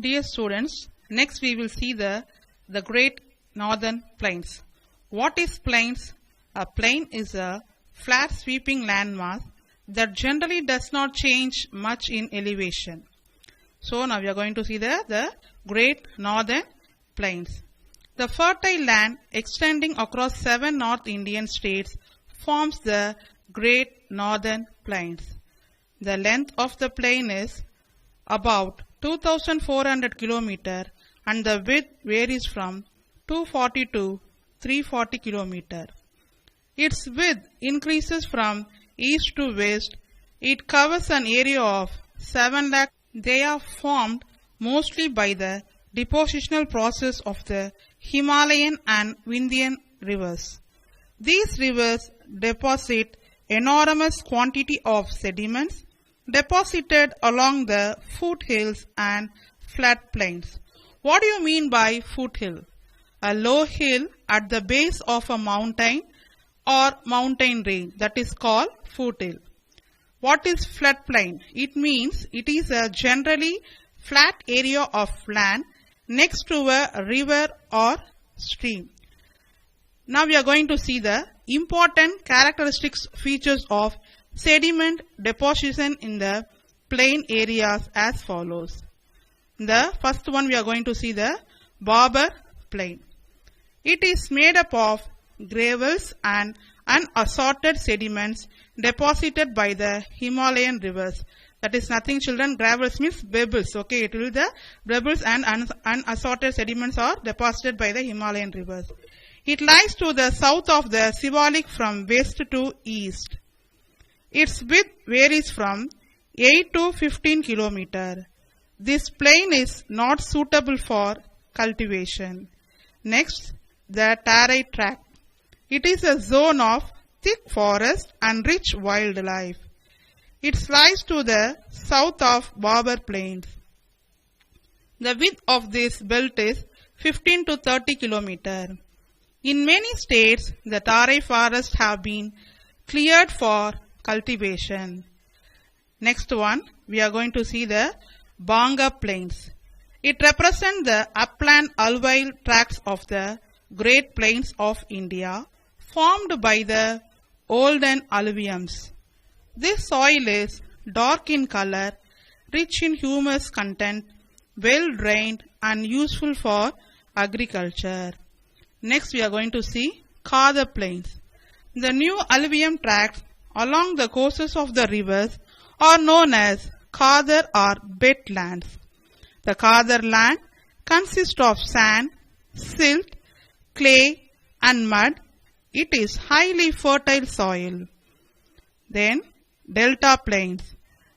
Dear students, next we will see the Great Northern Plains. What is plains? A plain is a flat sweeping landmass that generally does not change much in elevation. So now we are going to see the Great Northern Plains. The fertile land extending across 7 North Indian states forms the Great Northern Plains. The length of the plain is about 2,400 km and the width varies from 240 to 340 km. Its width increases from east to west. It covers an area of 7 lakh. They are formed mostly by the depositional process of the Himalayan and Vindhyan rivers. These rivers deposit enormous quantity of sediments deposited along the foothills and floodplains. What do you mean by foothill? A low hill at the base of a mountain or mountain range, that is called foothill. What is floodplain? It means it is a generally flat area of land next to a river or stream. Now we are going to see the important characteristics features of sediment deposition in the plain areas as follows. The first one we are going to see the Barber Plain. It is made up of gravels and unassorted sediments deposited by the Himalayan rivers. That is nothing, children. Gravels means pebbles. Okay, it will be the pebbles and unassorted sediments are deposited by the Himalayan rivers. It lies to the south of the Shivalik from west to east. Its width varies from 8 to 15 km. This plain is not suitable for cultivation. Next, the Tarai Tract. It is a zone of thick forest and rich wildlife. It lies to the south of Barber Plains. The width of this belt is 15 to 30 km. In many states, the Tarai forests have been cleared for cultivation. Next one, we are going to see the Banga Plains. It represents the upland alluvial tracts of the Great Plains of India, formed by the olden alluviums. This soil is dark in color, rich in humus content, well drained and useful for agriculture. Next we are going to see Khadar Plains. The new alluvium tracts along the courses of the rivers are known as Khadar or bed lands. The Khadar land consists of sand, silt, clay and mud. It is highly fertile soil. Then Delta Plains.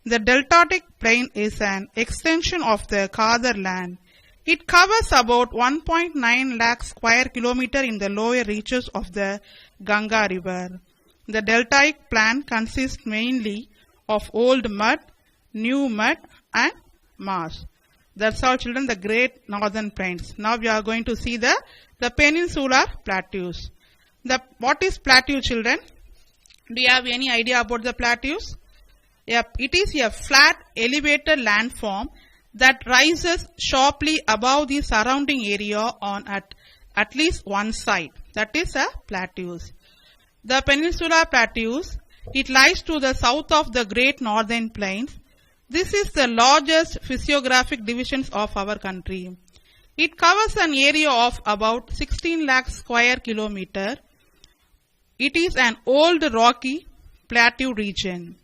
The deltatic plain is an extension of the Khadar land. It covers about 1.9 lakh square kilometer in the lower reaches of the Ganga river. The deltaic plain consists mainly of old mud, new mud and marsh. That's all, children, the Great Northern Plains. Now we are going to see the peninsular plateaus. What is plateau, children? Do you have any idea about the plateaus? Yep, it is a flat elevated landform that rises sharply above the surrounding area on at least one side. That is a plateaus. The peninsular plateaus, it lies to the south of the Great Northern Plains. This is the largest physiographic divisions of our country. It covers an area of about 16 lakh square kilometer. It is an old rocky plateau region.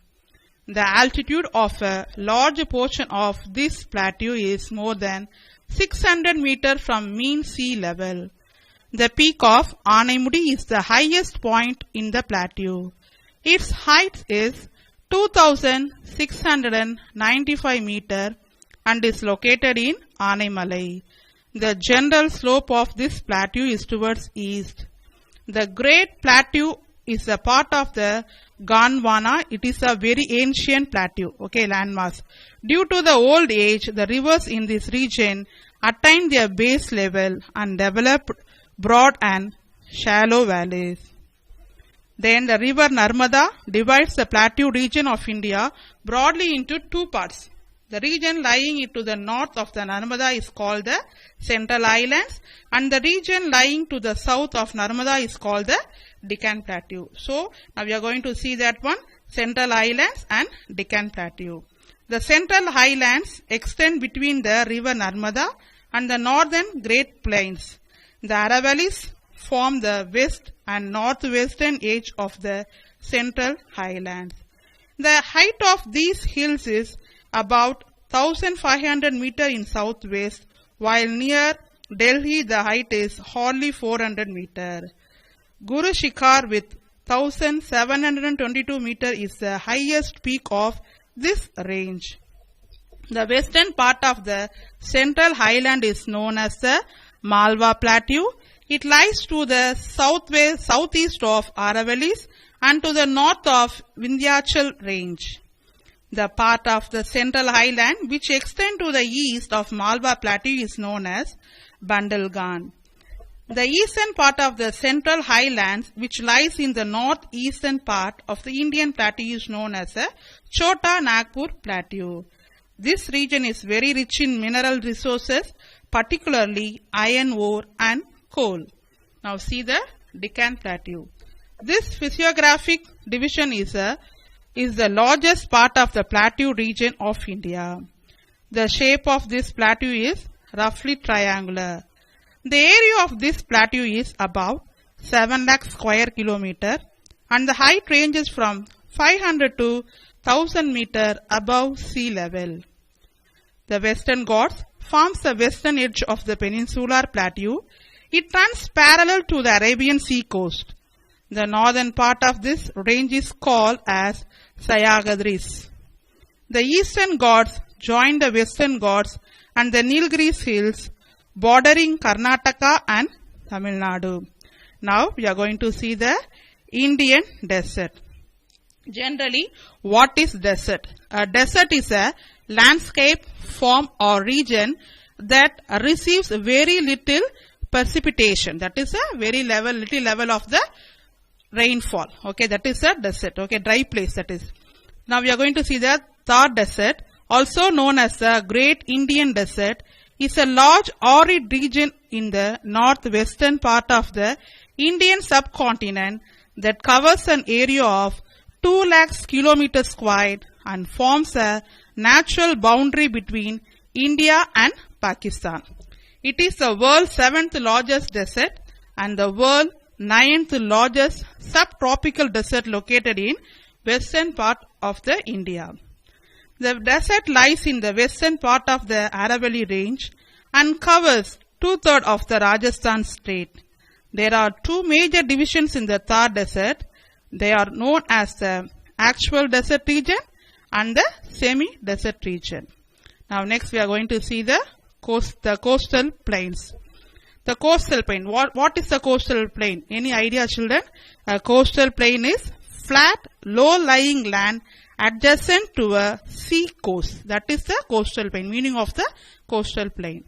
The altitude of a large portion of this plateau is more than 600 meters from mean sea level. The peak of Anaimudi is the highest point in the plateau. Its height is 2,695 meters and is located in Anaimalai. The general slope of this plateau is towards east. The Great Plateau is a part of the Gondwana. It is a very ancient plateau, landmass. Due to the old age, the rivers in this region attained their base level and developed broad and shallow valleys. Then the river Narmada divides the plateau region of India broadly into two parts. The region lying to the north of the Narmada is called the Central Highlands, and the region lying to the south of Narmada is called the Deccan Plateau. So, now we are going to see that one, Central Highlands and Deccan Plateau. The Central Highlands extend between the river Narmada and the northern Great Plains. The Aravallis form the west and northwestern edge of the Central Highlands. The height of these hills is about 1500 meter in southwest, while near Delhi the height is hardly 400 meter. Guru Shikhar with 1722 meter is the highest peak of this range. The western part of the Central Highland is known as the Malwa Plateau. It lies to the southeast of Aravallis and to the north of Vindhyachal range. The part of the Central Highland which extends to the east of Malwa Plateau is known as Bundelkhand. The eastern part of the Central Highlands which lies in the northeastern part of the Indian Plateau is known as the Chota Nagpur Plateau. This region is very rich in mineral resources, particularly iron ore and coal. Now see the Deccan Plateau. This physiographic division is the largest part of the plateau region of India. The shape of this plateau is roughly triangular. The area of this plateau is about 7 lakh square kilometer and the height ranges from 500 to 1000 meter above sea level. The Western Ghats forms the western edge of the peninsular plateau. It runs parallel to the Arabian Sea coast. The northern part of this range is called as Sahyadris. The Eastern Ghats join the Western Ghats and the Nilgiris hills bordering Karnataka and Tamil Nadu. Now we are going to see the Indian desert. Generally, what is desert? A desert is a landscape, form or region that receives very little precipitation. That is a very little level of the rainfall. Okay, that is a desert. Okay, dry place that is. Now we are going to see the Thar Desert, also known as the Great Indian Desert, is a large arid region in the northwestern part of the Indian subcontinent that covers an area of 2 lakhs kilometers square and forms a natural boundary between India and Pakistan. It is the world's 7th largest desert and the world's 9th largest subtropical desert located in western part of the India. The desert lies in the western part of the Aravalli range and covers 2/3 of the Rajasthan state. There are two major divisions in the Thar Desert. They are known as the actual desert region and the semi-desert region. Now next we are going to see the coastal plains. The coastal plain. What is the coastal plain? Any idea, children? A coastal plain is flat, low-lying land adjacent to a sea coast. That is the coastal plain, meaning of the coastal plain.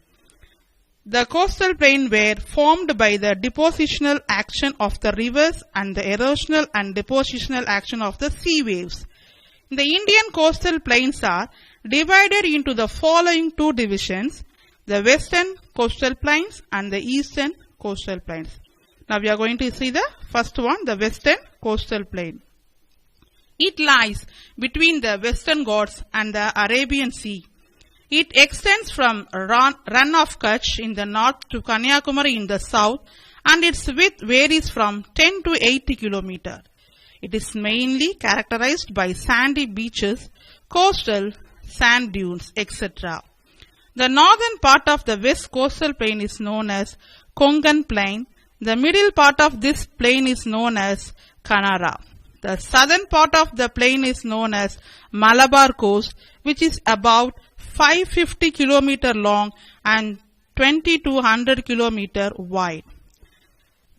The coastal plain were formed by the depositional action of the rivers and the erosional and depositional action of the sea waves. The Indian coastal plains are divided into the following two divisions: the western coastal plains and the eastern coastal plains. Now we are going to see the first one, the western coastal plain. It lies between the Western Ghats and the Arabian Sea. It extends from Rann of Kutch in the north to Kanyakumari in the south, and its width varies from 10 to 80 km. It is mainly characterized by sandy beaches, coastal sand dunes, etc. The northern part of the west coastal plain is known as Konkan Plain. The middle part of this plain is known as Kanara. The southern part of the plain is known as Malabar Coast, which is about 550 km long and 2200 km wide.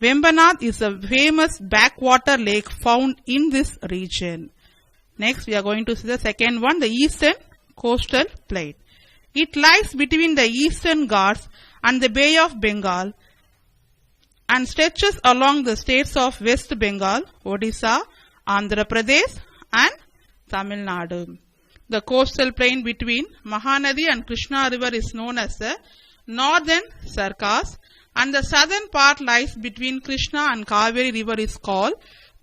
Vembanad is a famous backwater lake found in this region. Next we are going to see the second one, the eastern coastal plain. It lies between the Eastern Ghats and the Bay of Bengal and stretches along the states of West Bengal, Odisha, Andhra Pradesh and Tamil Nadu. The coastal plain between Mahanadi and Krishna river is known as the northern Circus, and the southern part lies between Krishna and Kaveri river is called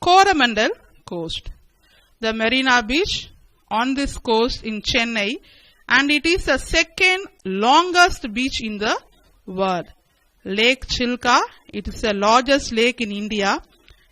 Coromandel coast. The Marina Beach on this coast in Chennai, and it is the second longest beach in the world. Lake Chilka, it is the largest lake in India.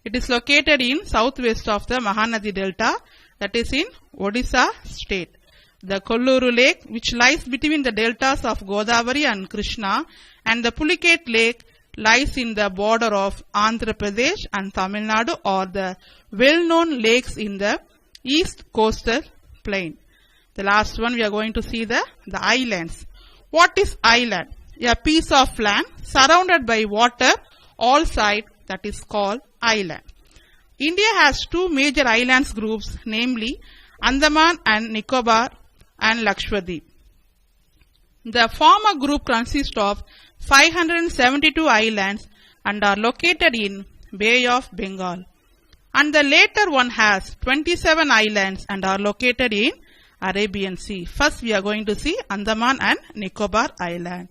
It is located in southwest of the Mahanadi Delta, that is in Odisha state. The Kolluru Lake, which lies between the deltas of Godavari and Krishna, and the Pulicat Lake lies in the border of Andhra Pradesh and Tamil Nadu, are the well-known lakes in the east coastal plain. The last one we are going to see the islands. What is island? A piece of land surrounded by water all sides, that is called island. India has two major islands groups, namely Andaman and Nicobar and Lakshadweep. The former group consists of 572 islands and are located in Bay of Bengal, and the later one has 27 islands and are located in Arabian Sea. First we are going to see Andaman and Nicobar Island.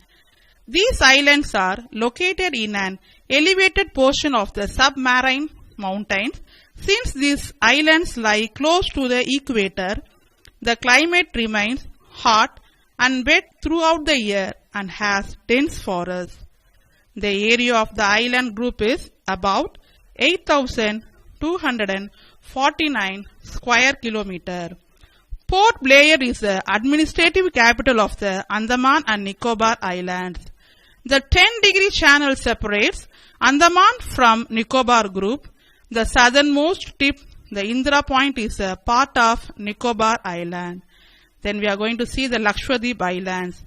These islands are located in an elevated portion of the submarine mountains. Since these islands lie close to the equator, the climate remains hot and wet throughout the year and has dense forests. The area of the island group is about 8,249 square kilometers. Port Blair is the administrative capital of the Andaman and Nicobar Islands. The 10-degree channel separates Andaman from Nicobar group. The southernmost tip, the Indra Point, is a part of Nicobar Island. Then we are going to see the Lakshadweep Islands.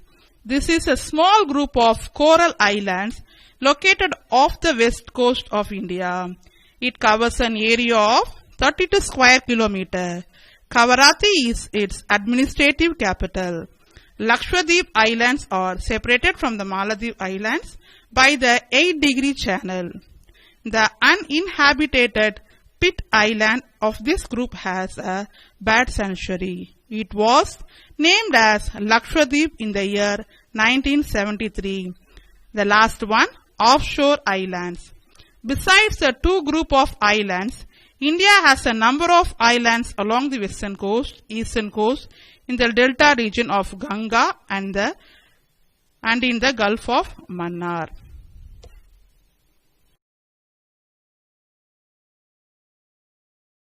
This is a small group of coral islands located off the west coast of India. It covers an area of 32 square kilometers. Kavaratti is its administrative capital. Lakshadweep Islands are separated from the Maldives Islands by the 8-degree channel. The uninhabited Pitt Island of this group has a bird sanctuary. It was named as Lakshadweep in the year 1973. The last one, offshore islands. Besides the two group of islands, India has a number of islands along the western coast, eastern coast, in the delta region of Ganga and in the Gulf of Mannar.